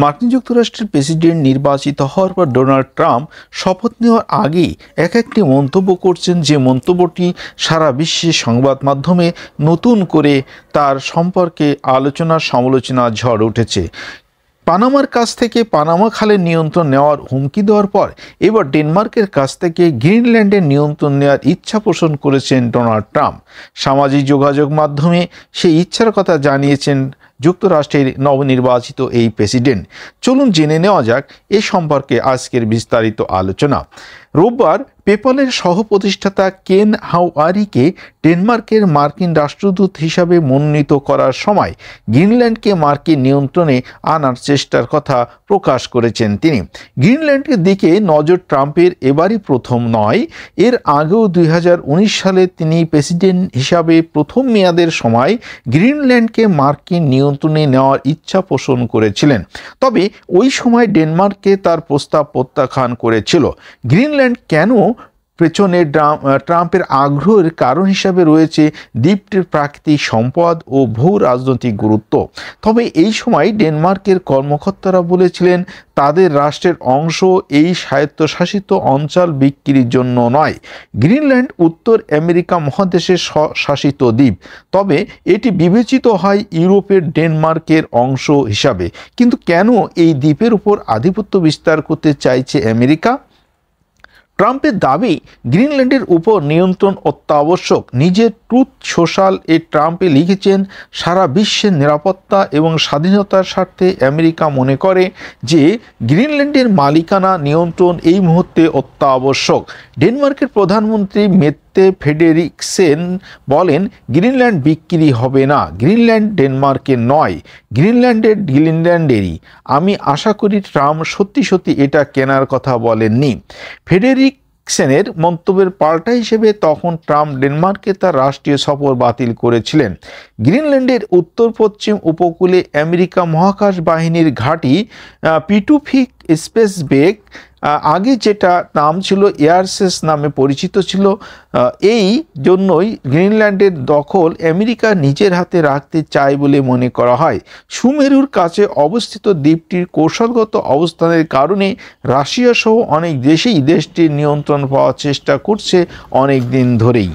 মার্কিন যুক্তরাষ্ট্রের প্রেসিডেন্ট নির্বাচিত হওয়ার পর ডোনাল্ড ট্রাম্প শপথ নেওয়ার আগেই একটি মন্তব্য করছেন, যে মন্তব্যটি সারা বিশ্বের সংবাদ মাধ্যমে নতুন করে তার সম্পর্কে আলোচনা সমালোচনা ঝড় উঠেছে। পানামার কাছ থেকে পানামা খালের নিয়ন্ত্রণ নেওয়ার হুমকি দেওয়ার পর এবার ডেনমার্কের কাছ থেকে গ্রিনল্যান্ডের নিয়ন্ত্রণ নেওয়ার ইচ্ছা পোষণ করেছেন ডোনাল্ড ট্রাম্প। সামাজিক যোগাযোগ মাধ্যমে সেই ইচ্ছার কথা জানিয়েছেন যুক্তরাষ্ট্রের নবনির্বাচিত এই প্রেসিডেন্ট। চলুন জেনে নেওয়া যাক এ সম্পর্কে আজকের বিস্তারিত আলোচনা। রোববার পেপ্যালের সহ-প্রতিষ্ঠাতা কেন হাওয়ারিকে ডেনমার্কের মার্কিন রাষ্ট্রদূত হিসাবে মনোনীত করার সময় গ্রিনল্যান্ডকে মার্কিন নিয়ন্ত্রণে আনার চেষ্টার কথা প্রকাশ করেছেন তিনি। গ্রিনল্যান্ডের দিকে নজর ট্রাম্পের এবারই প্রথম নয়, এর আগেও 2019 সালে তিনি প্রেসিডেন্ট হিসাবে প্রথম মেয়াদের সময় গ্রিনল্যান্ডকে মার্কিন নিয়ন্ত্রণে নেওয়ার ইচ্ছা পোষণ করেছিলেন। তবে ওই সময় ডেনমার্ককে তার প্রস্তাব প্রত্যাখ্যান করেছিল। গ্রিনল্যান্ড কেন পেছনে ট্রাম্পের আগ্রহের কারণ হিসাবে রয়েছে দ্বীপটির প্রাকৃতিক সম্পদ ও ভূ রাজনৈতিক গুরুত্ব। তবে এই সময় ডেনমার্কের কর্মকর্তারা বলেছিলেন তাদের রাষ্ট্রের অংশ এই স্বায়ত্তশাসিত অঞ্চল বিক্রির জন্য নয়। গ্রিনল্যান্ড উত্তর আমেরিকা মহাদেশের স্বশাসিত দ্বীপ, তবে এটি বিবেচিত হয় ইউরোপের ডেনমার্কের অংশ হিসাবে। কিন্তু কেন এই দ্বীপের উপর আধিপত্য বিস্তার করতে চাইছে আমেরিকা? ট্রাম্পের দাবি গ্রিনল্যান্ডের উপর নিয়ন্ত্রণ অত্যাবশ্যক। নিজের ট্রুথ সোশ্যাল ট্রাম্পে লিখেছেন, সারা বিশ্বের নিরাপত্তা এবং স্বাধীনতার স্বার্থে আমেরিকা মনে করে যে গ্রিনল্যান্ডের মালিকানা নিয়ন্ত্রণ এই মুহূর্তে অত্যাবশ্যক। ডেনমার্কের প্রধানমন্ত্রী মেত্তে ফ্রেডেরিকসেন বলেন, গ্রিনল্যান্ড বিক্রি হবে না, গ্রিনল্যান্ড ডেনমার্কের নয়, গ্রিনল্যান্ডেরই। আমি আশা করি ট্রাম্প সত্যি এটা কেনার কথা বলেননি। ফ্রেডেরিকসেনের মন্তব্যের পাল্টা হিসেবে তখন ট্রাম্প ডেনমার্কে তার রাষ্ট্রীয় সফর বাতিল করেছিলেন। গ্রিনল্যান্ডের উত্তর পশ্চিম উপকূলে আমেরিকা মহাকাশ বাহিনীর ঘাঁটি পিটুফিক স্পেসবেক, আগে যেটা নাম ছিল এয়ারসেস নামে পরিচিত ছিল, এই জন্যই গ্রিনল্যান্ডের দখল আমেরিকা নিজের হাতে রাখতে চায় বলে মনে করা হয়। সুমেরুর কাছে অবস্থিত দ্বীপটির কৌশলগত অবস্থানের কারণে রাশিয়া সহ অনেক দেশেই দেশটির নিয়ন্ত্রণ পাওয়ার চেষ্টা করছে অনেক দিন ধরেই।